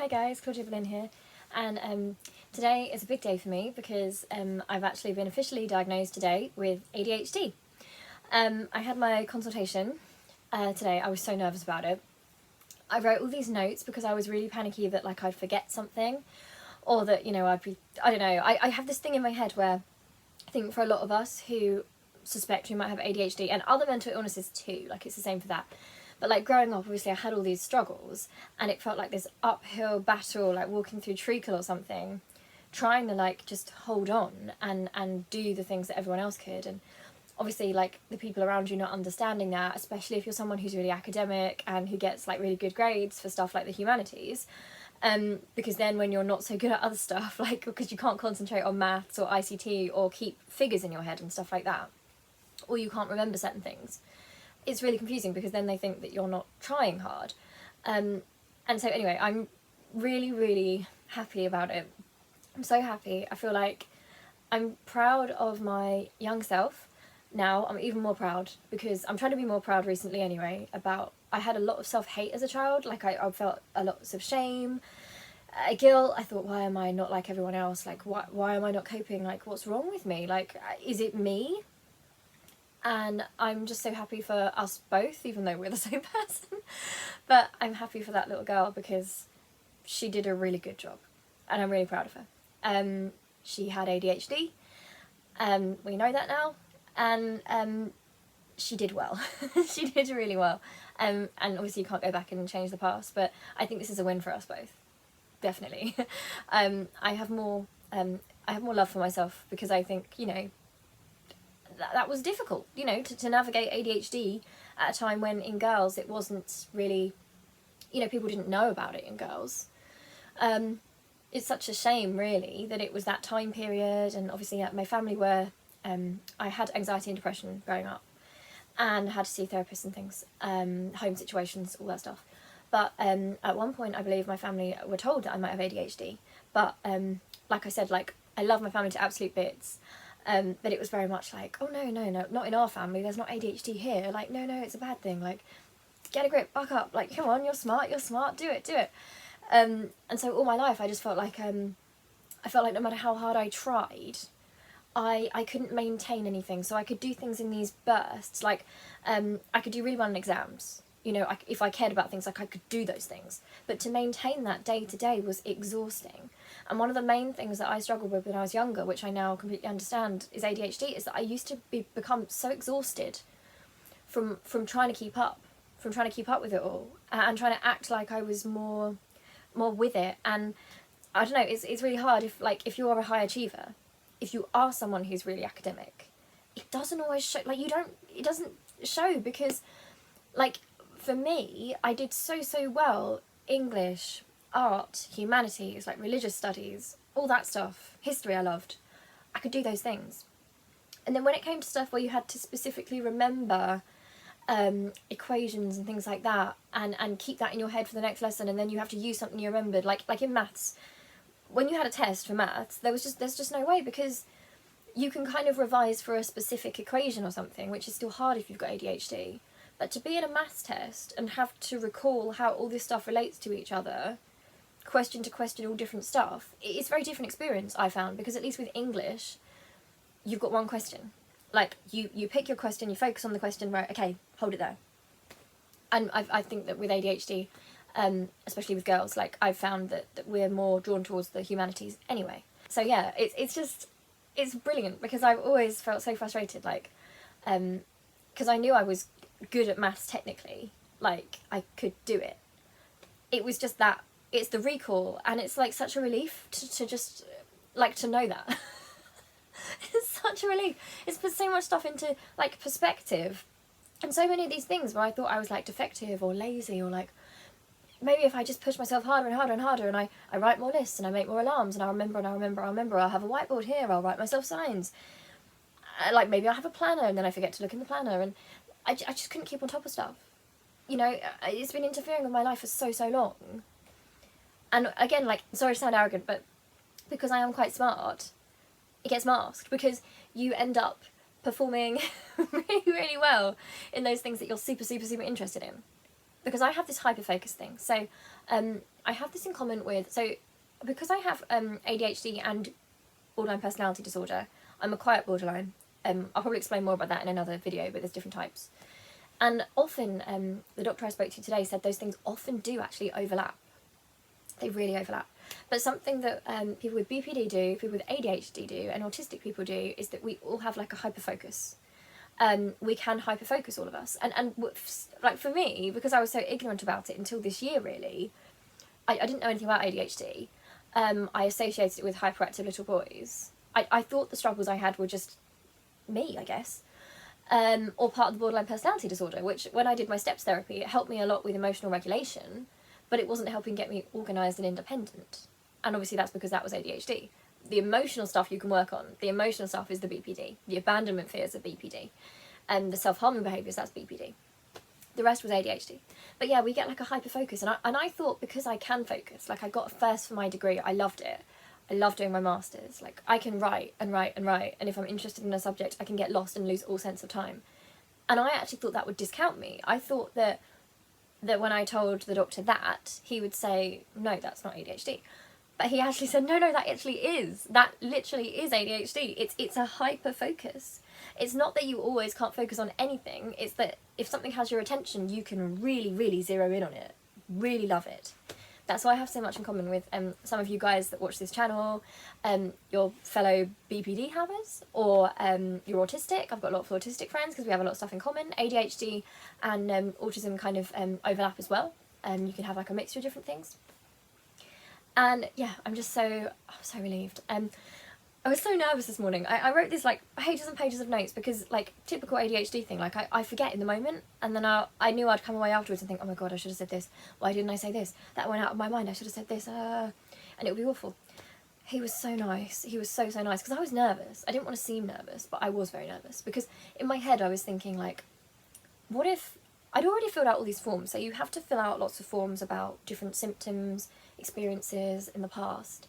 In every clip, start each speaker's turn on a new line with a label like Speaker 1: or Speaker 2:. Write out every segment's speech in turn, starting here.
Speaker 1: Hi guys, Claudia Boleyn here, and today is a big day for me because I've actually been officially diagnosed today with ADHD. I had my consultation today. I was so nervous about it. I wrote all these notes because I was really panicky that like I'd forget something, or that, you know, I don't know, I have this thing in my head where I think for a lot of us who suspect we might have ADHD and other mental illnesses too, like it's the same for that. But like growing up, obviously I had all these struggles and it felt like this uphill battle, like walking through treacle or something, trying to like just hold on and do the things that everyone else could. And obviously like the people around you not understanding that, especially if you're someone who's really academic and who gets like really good grades for stuff like the humanities, because then when you're not so good at other stuff, like because you can't concentrate on maths or ICT or keep figures in your head and stuff like that, or you can't remember certain things, it's really confusing because then they think that you're not trying hard. And so anyway, I'm really happy about it. I'm so happy. I feel like I'm proud of my young self. Now I'm even more proud because I'm trying to be more proud recently anyway about, I had a lot of self-hate as a child. Like I felt a lot of shame, guilt. I thought, why am I not like everyone else? Like why am I not coping? Like what's wrong with me? Like is it me? And I'm just so happy for us both, even though we're the same person. But I'm happy for that little girl because she did a really good job and I'm really proud of her. She had ADHD, we know that now, and she did well. She did really well. And obviously you can't go back and change the past, but I think this is a win for us both, definitely. I have more love for myself because I think, you know, that was difficult, you know, to navigate ADHD at a time when in girls it wasn't really, you know, people didn't know about it in girls. It's such a shame really that it was that time period, and obviously my family were, I had anxiety and depression growing up and had to see therapists and things, home situations, all that stuff. But at one point I believe my family were told that I might have ADHD, but like I said, like I love my family to absolute bits. But it was very much like, oh no, not in our family, there's not ADHD here, like no, it's a bad thing, like get a grip, buck up, like come on, you're smart, do it. And so all my life I just felt like, I felt like no matter how hard I tried, I couldn't maintain anything. So I could do things in these bursts, like I could do really well in exams, you know, if I cared about things, like I could do those things, but to maintain that day to day was exhausting. And one of the main things that I struggled with when I was younger, which I now completely understand is ADHD, is that I used to become so exhausted from trying to keep up, with it all, and trying to act like I was more with it. And I don't know, it's really hard if you're a high achiever, if you are someone who's really academic, it doesn't always show, like it doesn't show because, like, for me, I did so well, English, art, humanities, like religious studies, all that stuff, history I loved. I could do those things. And then when it came to stuff where you had to specifically remember equations and things like that, and keep that in your head for the next lesson, and then you have to use something you remembered, like in maths, when you had a test for maths, there's just no way, because you can kind of revise for a specific equation or something, which is still hard if you've got ADHD. But to be in a maths test and have to recall how all this stuff relates to each other, question to question, all different stuff, it's a very different experience, I found, because at least with English, you've got one question. Like, you pick your question, you focus on the question, right, okay, hold it there. And I think that with ADHD, especially with girls, like, I've found that we're more drawn towards the humanities anyway. So yeah, it's brilliant, because I've always felt so frustrated, like, because I knew I was good at maths technically, like I could do it. It was just that it's the recall, and it's like such a relief to just like to know that. It's such a relief. It's put so much stuff into like perspective, and so many of these things where I thought I was like defective or lazy, or like maybe if I just push myself harder and harder, and I write more lists and I make more alarms, and I'll remember, I'll have a whiteboard here, I'll write myself signs, like maybe I'll have a planner and then I forget to look in the planner, and I just couldn't keep on top of stuff. You know, it's been interfering with my life for so long. And again, like, sorry to sound arrogant, but because I am quite smart, it gets masked, because you end up performing really well in those things that you're super interested in. because I have this hyper-focus thing. So I have this in common with, so because I have ADHD and borderline personality disorder, I'm a quiet borderline. I'll probably explain more about that in another video, but there's different types. And often, the doctor I spoke to today said those things often do actually overlap. They really overlap. But something that people with BPD do, people with ADHD do, and autistic people do, is that we all have like a hyperfocus. We can hyperfocus, all of us. And like for me, because I was so ignorant about it until this year really, I didn't know anything about ADHD. I associated it with hyperactive little boys. I thought the struggles I had were just me, I guess. Or part of the borderline personality disorder, which when I did my steps therapy, it helped me a lot with emotional regulation, but it wasn't helping get me organised and independent. And obviously that's because that was ADHD. The emotional stuff you can work on. The emotional stuff is the BPD. The abandonment fears are BPD. And the self-harming behaviours, that's BPD. The rest was ADHD. But yeah, we get like a hyper-focus. And I thought because I can focus, like I got a first for my degree, I loved it. I love doing my masters. Like I can write and write and write. And if I'm interested in a subject, I can get lost and lose all sense of time. And I actually thought that would discount me. I thought that when I told the doctor that, he would say, no, that's not ADHD. But he actually said, no, that actually is. That literally is ADHD. It's a hyper-focus. It's not that you always can't focus on anything. It's that if something has your attention, you can really, really zero in on it. Really love it. That's why I have so much in common with some of you guys that watch this channel, your fellow BPD havers, or you're autistic. I've got a lot of autistic friends because we have a lot of stuff in common. ADHD and autism kind of overlap as well. You can have like a mixture of different things. And yeah, I'm so relieved. I was so nervous this morning. I wrote this like pages and pages of notes because like typical ADHD thing, like I forget in the moment, and then I knew I'd come away afterwards and think, oh my god, I should have said this. Why didn't I say this? That went out of my mind. I should have said this. And it would be awful. He was so nice. He was so nice because I was nervous. I didn't want to seem nervous, but I was very nervous because in my head I was thinking like, what if I'd already filled out all these forms? So you have to fill out lots of forms about different symptoms, experiences in the past.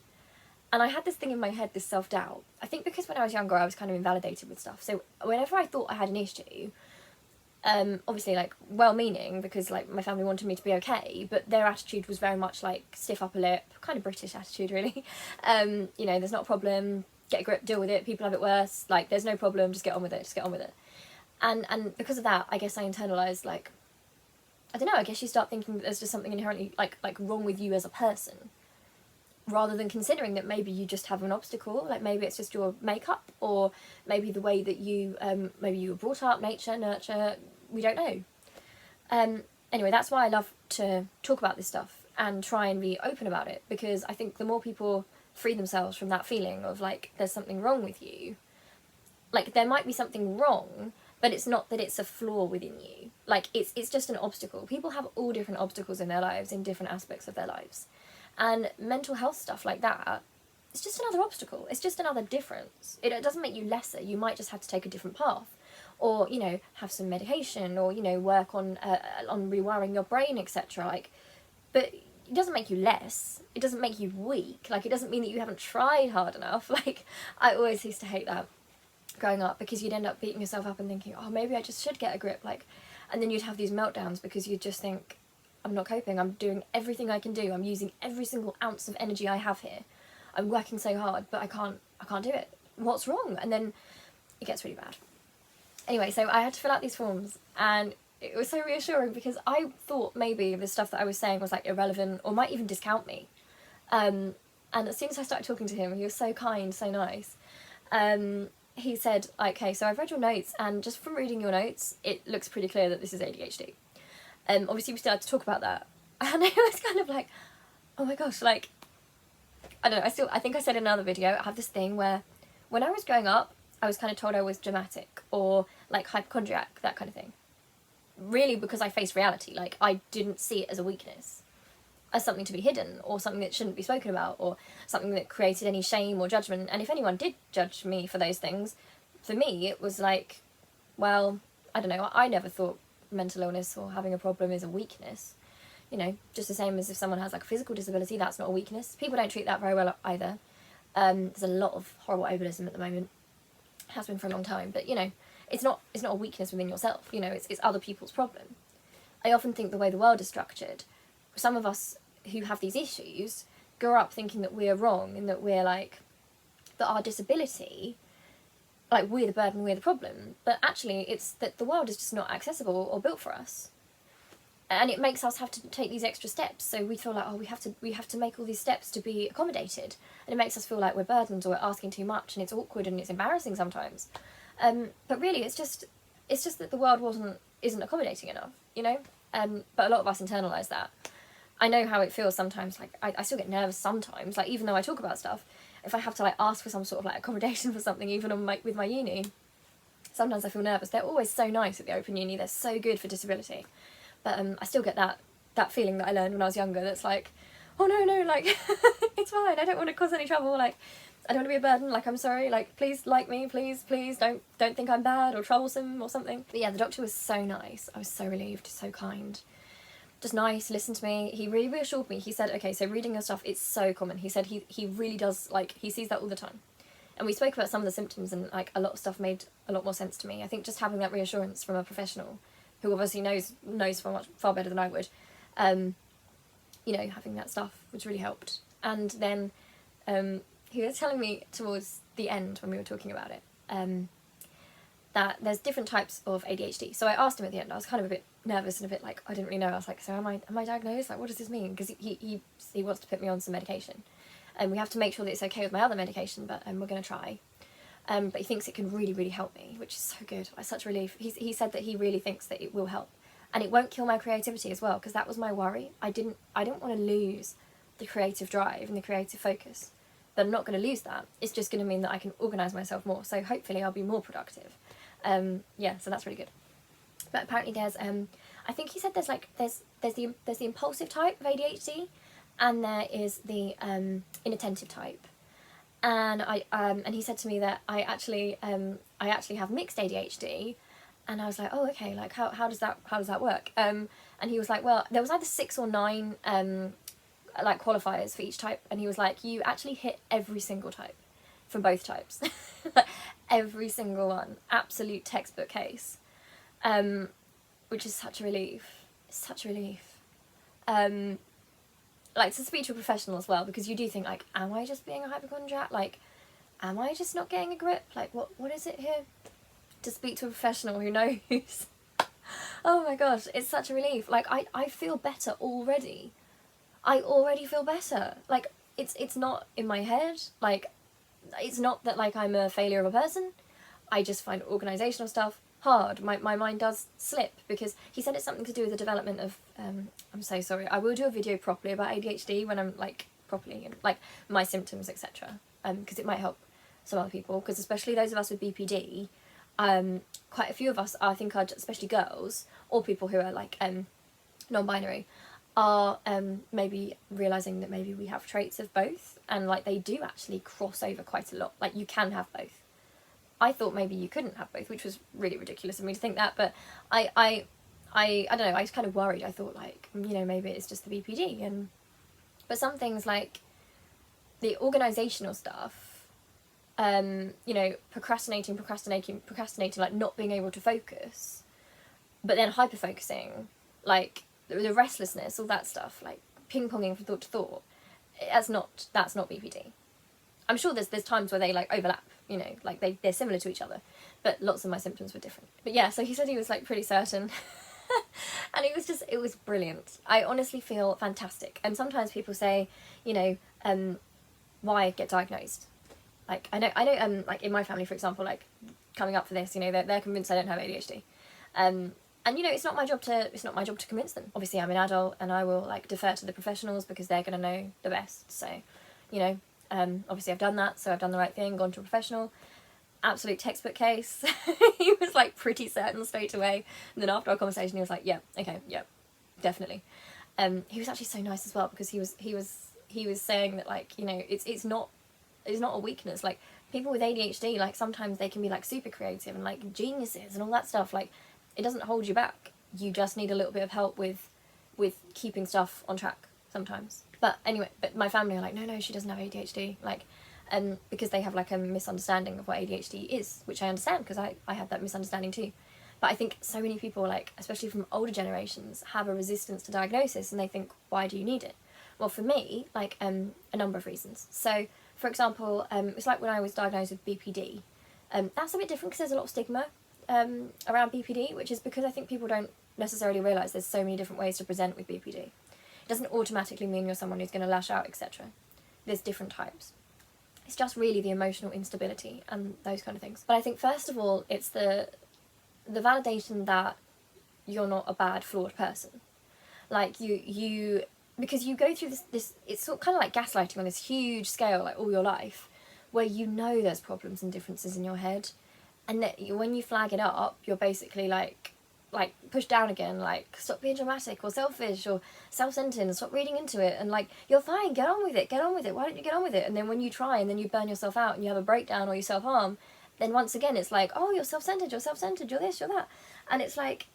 Speaker 1: And I had this thing in my head, this self-doubt. I think because when I was younger, I was kind of invalidated with stuff. So whenever I thought I had an issue, obviously like well-meaning because like my family wanted me to be okay, but their attitude was very much like stiff upper lip, kind of British attitude really. You know, there's not a problem, get a grip, deal with it, people have it worse, like there's no problem, just get on with it. And because of that, I guess I internalised like, I don't know, I guess you start thinking that there's just something inherently like wrong with you as a person, rather than considering that maybe you just have an obstacle, like maybe it's just your makeup, or maybe the way that you, maybe you were brought up, nature, nurture, we don't know. Anyway, that's why I love to talk about this stuff and try and be open about it, because I think the more people free themselves from that feeling of like, there's something wrong with you, like there might be something wrong, but it's not that it's a flaw within you. Like it's just an obstacle. People have all different obstacles in their lives, in different aspects of their lives. And mental health stuff like that, it's just another obstacle. It's just another difference. It doesn't make you lesser. You might just have to take a different path, or you know, have some medication, or you know, work on rewiring your brain, etc. Like, but it doesn't make you less. It doesn't make you weak. Like, it doesn't mean that you haven't tried hard enough. Like, I always used to hate that growing up, because you'd end up beating yourself up and thinking, oh, maybe I just should get a grip. Like, and then you'd have these meltdowns because you'd just think, I'm not coping, I'm doing everything I can do, I'm using every single ounce of energy I have here, I'm working so hard, but I can't do it. What's wrong? And then it gets really bad. Anyway, so I had to fill out these forms, and it was so reassuring because I thought maybe the stuff that I was saying was like irrelevant or might even discount me. And as soon as I started talking to him, he was so kind, so nice. He said, okay, so I've read your notes, and just from reading your notes, it looks pretty clear that this is ADHD. Obviously we started to talk about that, and I was kind of like, oh my gosh, like, I don't know, I think I said in another video, I have this thing where when I was growing up, I was kind of told I was dramatic, or like hypochondriac, that kind of thing. Really because I faced reality, like I didn't see it as a weakness, as something to be hidden, or something that shouldn't be spoken about, or something that created any shame or judgment. And if anyone did judge me for those things, for me it was like, well, I don't know, I never thought mental illness or having a problem is a weakness. You know, just the same as if someone has like a physical disability, that's not a weakness. People don't treat that very well either. There's a lot of horrible ableism at the moment, has been for a long time, but you know, it's not a weakness within yourself, you know, it's other people's problem. I often think the way the world is structured, some of us who have these issues grow up thinking that we're wrong and that we're like, that our disability, like we're the burden, we're the problem. But actually it's that the world is just not accessible or built for us. And it makes us have to take these extra steps. So we feel like, oh, we have to make all these steps to be accommodated. And it makes us feel like we're burdened or we're asking too much, and it's awkward and it's embarrassing sometimes. But really it's just that the world isn't accommodating enough, you know? But a lot of us internalise that. I know how it feels sometimes, like I still get nervous sometimes, like even though I talk about stuff, if I have to like ask for some sort of like accommodation for something, even on with my uni, sometimes I feel nervous. They're always so nice at the Open Uni, they're so good for disability. But I still get that feeling that I learned when I was younger, that's like, oh no, like, it's fine, I don't want to cause any trouble, like, I don't want to be a burden, like, I'm sorry, like, please like me, please, don't think I'm bad or troublesome or something. But yeah, the doctor was so nice, I was so relieved, so kind. Just nice, listened to me, he really reassured me. He said, okay, so reading your stuff, it's so common. He said he really does, like, he sees that all the time. And we spoke about some of the symptoms, and like a lot of stuff made a lot more sense to me. I think just having that reassurance from a professional who obviously knows far better than I would, you know, having that stuff, which really helped. And then he was telling me towards the end when we were talking about it, that there's different types of ADHD. So I asked him at the end, I was kind of a bit nervous and a bit like, I didn't really know. I was like, so am I diagnosed? Like, what does this mean? Because he wants to put me on some medication. And we have to make sure that it's okay with my other medication, but we're going to try. But he thinks it can really, really help me, which is so good. It's such a relief. He said that he really thinks that it will help. And it won't kill my creativity as well, because that was my worry. I didn't want to lose the creative drive and the creative focus. But I'm not going to lose that. It's just going to mean that I can organise myself more. So hopefully I'll be more productive. Yeah, so that's really good. But apparently there's, I think he said there's the impulsive type of ADHD, and there is the inattentive type. And and he said to me that I actually have mixed ADHD, and I was like, oh, okay, like how does that work? And he was like, well, there was either 6 or 9 like qualifiers for each type, and he was like, you actually hit every single type from both types. Every single one, absolute textbook case, which is such a relief. It's such a relief. Like, to speak to a professional as well, because you do think, like, am I just being a hypochondriac? Like, am I just not getting a grip? Like, what is it here? To speak to a professional who knows. Oh my gosh, it's such a relief. Like, I feel better already. I already feel better. Like, it's not in my head. Like, it's not that, like, I'm a failure of a person. I just find organisational stuff hard. My mind does slip, because he said it's something to do with the development of, I'm so sorry, I will do a video properly about ADHD when I'm, like, properly, and, like, my symptoms, etc. Because it might help some other people, because especially those of us with BPD, quite a few of us, I think, are especially girls, or people who are, like, non-binary, are maybe realising that maybe we have traits of both, and, like, they do actually cross over quite a lot. Like, you can have both. I thought maybe you couldn't have both, which was really ridiculous of me to think that, but I don't know, I was kind of worried. I thought, like, you know, maybe it's just the BPD, but some things, like the organisational stuff, you know, procrastinating, like not being able to focus, but then hyper-focusing, like the restlessness, all that stuff, like ping-ponging from thought to thought, that's not BPD. I'm sure there's times where they, like, overlap, you know, like they're similar to each other, but lots of my symptoms were different. But yeah, so he said he was, like, pretty certain. And it was brilliant. I honestly feel fantastic. And sometimes people say, you know, why get diagnosed? Like, I know, like in my family, for example, like coming up for this, you know, they're convinced I don't have ADHD. And, you know, it's not my job to convince them. Obviously I'm an adult, and I will, like, defer to the professionals, because they're going to know the best. So, you know, obviously I've done that, so I've done the right thing, gone to a professional. Absolute textbook case. He was, like, pretty certain straight away. And then after our conversation, he was like, yeah, okay, yeah, definitely. He was actually so nice as well, because he was saying that, like, you know, it's not a weakness. Like, people with ADHD, like, sometimes they can be, like, super creative and, like, geniuses and all that stuff. Like, it doesn't hold you back. You just need a little bit of help with keeping stuff on track sometimes. But anyway, but my family are like, no, she doesn't have ADHD. Like, because they have, like, a misunderstanding of what ADHD is, which I understand, because I had that misunderstanding too. But I think so many people, like, especially from older generations, have a resistance to diagnosis, and they think, why do you need it? Well, for me, like, a number of reasons. So, for example, it's like when I was diagnosed with BPD. That's a bit different because there's a lot of stigma around BPD, which is because I think people don't necessarily realise there's so many different ways to present with BPD. It doesn't automatically mean you're someone who's going to lash out, etc. There's different types. It's just really the emotional instability and those kind of things. But I think first of all, it's the validation that you're not a bad, flawed person. Like you because you go through this it's sort of kind of like gaslighting on this huge scale, like all your life, where you know there's problems and differences in your head, and that when you flag it up, you're basically like pushed down again, like, stop being dramatic or selfish or self-centered and stop reading into it, and like, you're fine, get on with it, why don't you get on with it? And then when you try and then you burn yourself out and you have a breakdown or you self-harm, then once again it's like, oh, you're self-centered, you're this, you're that. And it's like,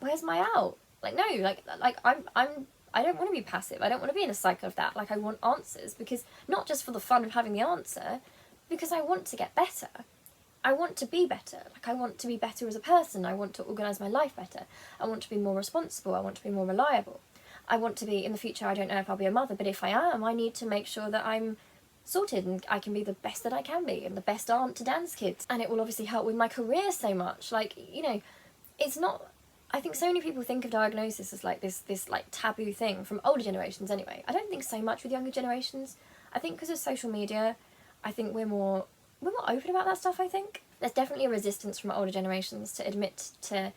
Speaker 1: where's my out? Like, no, like I don't want to be passive. I don't want to be in a cycle of that. Like, I want answers, because not just for the fun of having the answer, because I want to get better. I want to be better. Like, I want to be better as a person. I want to organise my life better. I want to be more responsible. I want to be more reliable. I want to be, in the future, I don't know if I'll be a mother, but if I am, I need to make sure that I'm sorted and I can be the best that I can be and the best aunt to Dan's kids. And it will obviously help with my career so much. Like, you know, it's not... I think so many people think of diagnosis as like this like taboo thing from older generations anyway. I don't think so much with younger generations. I think because of social media, I think we're more open about that stuff, I think. There's definitely a resistance from older generations to admit to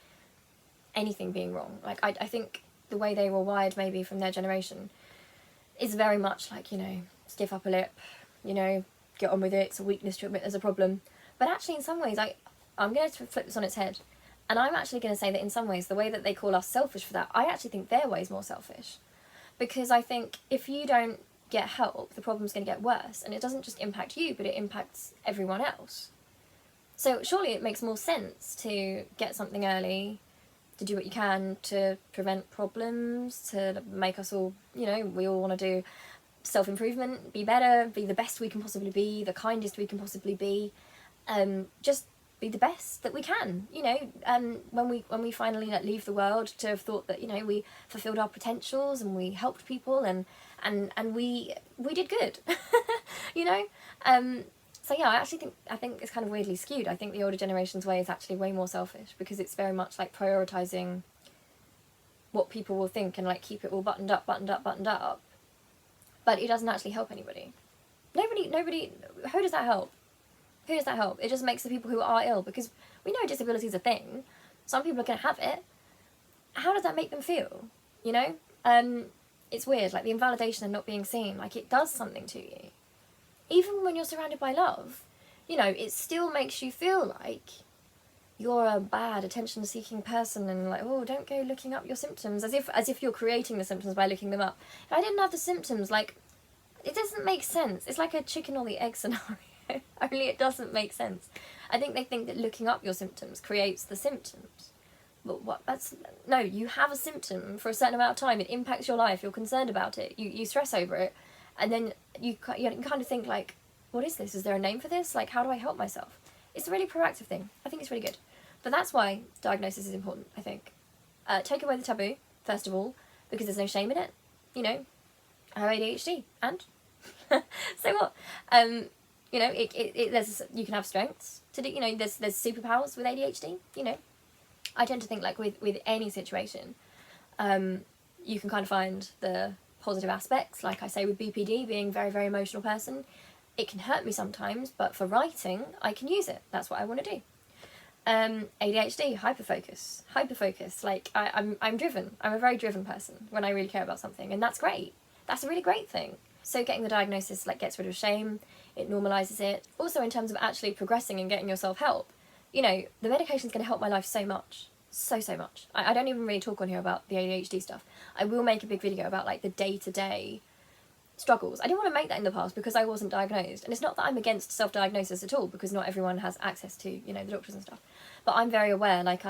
Speaker 1: anything being wrong. Like, I think the way they were wired maybe from their generation is very much like, you know, stiff upper lip, you know, get on with it, it's a weakness to admit there's a problem. But actually in some ways, I'm going to flip this on its head. And I'm actually going to say that in some ways, the way that they call us selfish for that, I actually think their way is more selfish. Because I think if you don't get help, the problem's going to get worse. And it doesn't just impact you, but it impacts everyone else. So surely it makes more sense to get something early, to do what you can to prevent problems, to make us all, you know, we all want to do self-improvement, be better, be the best we can possibly be, the kindest we can possibly be. Just be the best that we can, you know, when we finally like, leave the world, to have thought that, you know, we fulfilled our potentials and we helped people and we did good, you know. So yeah, I think it's kind of weirdly skewed. I think the older generation's way is actually way more selfish, because it's very much like prioritising what people will think and like keep it all buttoned up, but it doesn't actually help anybody. Nobody, who does that help? Who does that help? It just makes the people who are ill, because we know disability is a thing. Some people are going to have it. How does that make them feel? You know? It's weird, like the invalidation and not being seen, like it does something to you. Even when you're surrounded by love, you know, it still makes you feel like you're a bad attention-seeking person and like, oh, don't go looking up your symptoms, as if you're creating the symptoms by looking them up. If I didn't have the symptoms, like, it doesn't make sense. It's like a chicken or the egg scenario. Only it doesn't make sense. I think they think that looking up your symptoms creates the symptoms. But no, you have a symptom for a certain amount of time, it impacts your life, you're concerned about it, you stress over it, and then you kind of think like, what is this? Is there a name for this? Like, how do I help myself? It's a really proactive thing. I think it's really good. But that's why diagnosis is important, I think. Take away the taboo, first of all, because there's no shame in it. You know, I have ADHD, and so what? You know, you can have strengths to do, you know, there's superpowers with ADHD, you know. I tend to think like with any situation, you can kind of find the positive aspects. Like I say with BPD, being a very, very emotional person, it can hurt me sometimes, but for writing, I can use it. That's what I want to do. ADHD, hyperfocus. Like I'm driven. I'm a very driven person when I really care about something, and that's great. That's a really great thing. So getting the diagnosis like gets rid of shame, it normalises it. Also in terms of actually progressing and getting yourself help, you know, the medication's going to help my life so much. So much. I don't even really talk on here about the ADHD stuff. I will make a big video about like the day-to-day struggles. I didn't want to make that in the past because I wasn't diagnosed. And it's not that I'm against self-diagnosis at all, because not everyone has access to, you know, the doctors and stuff. But I'm very aware, like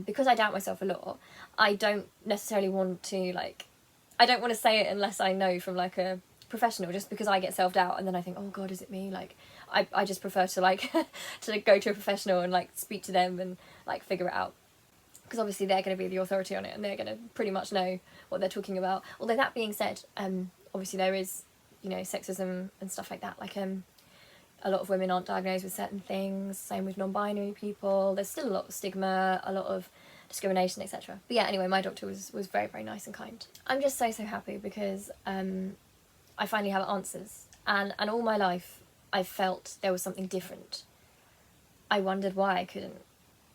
Speaker 1: because I doubt myself a lot, I don't necessarily want to like, I don't want to say it unless I know from like a professional, just because I get self-doubt and then I think, oh god, is it me? Like I just prefer to like to go to a professional and like speak to them and like figure it out. because obviously they're going to be the authority on it and they're going to pretty much know what they're talking about. Although that being said, obviously there is, you know, sexism and stuff like that. Like a lot of women aren't diagnosed with certain things, same with non-binary people. There's still a lot of stigma, a lot of discrimination, etc. But yeah, anyway, my doctor was very, very nice and kind. I'm just so happy because I finally have answers. And all my life I felt there was something different. I wondered why I couldn't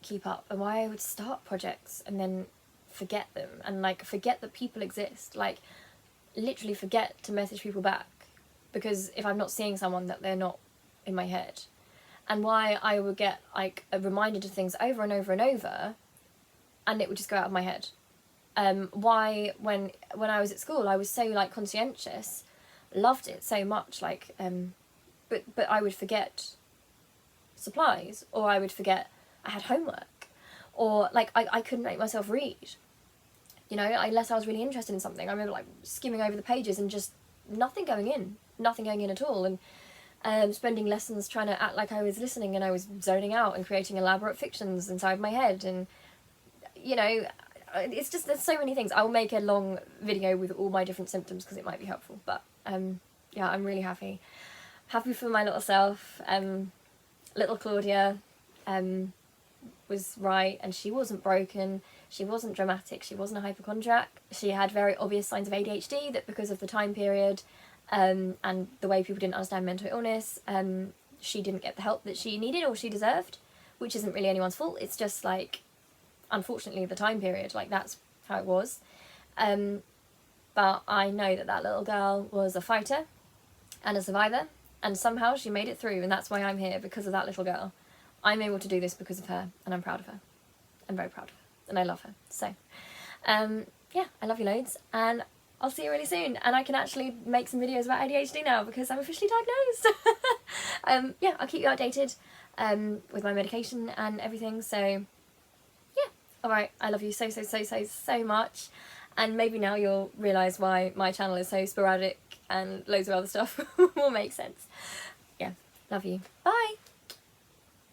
Speaker 1: keep up and why I would start projects and then forget them and like forget that people exist. Like literally forget to message people back because if I'm not seeing someone that they're not in my head, and why I would get like reminded of things over and over and over and it would just go out of my head. Why when I was at school I was so like conscientious, loved it so much, like but I would forget supplies, or I would forget I had homework, or like I couldn't make myself read, you know, unless I was really interested in something. I remember like skimming over the pages and just nothing going in at all, and spending lessons trying to act like I was listening and I was zoning out and creating elaborate fictions inside my head. And you know, it's just, there's so many things. I'll make a long video with all my different symptoms because it might be helpful, but yeah, I'm really happy for my little self. Little Claudia was right, and she wasn't broken, she wasn't dramatic, she wasn't a hypochondriac. She had very obvious signs of ADHD that because of the time period and the way people didn't understand mental illness, she didn't get the help that she needed or she deserved, which isn't really anyone's fault. It's just like, unfortunately, the time period, like that's how it was. But I know that that little girl was a fighter and a survivor, and somehow she made it through, and that's why I'm here, because of that little girl. I'm able to do this because of her, and I'm proud of her. I'm very proud of her, and I love her. So, yeah, I love you loads, and I'll see you really soon. And I can actually make some videos about ADHD now because I'm officially diagnosed. Yeah, I'll keep you updated with my medication and everything. So, yeah, alright, I love you so much. And maybe now you'll realise why my channel is so sporadic and loads of other stuff will make sense. Yeah, love you. Bye!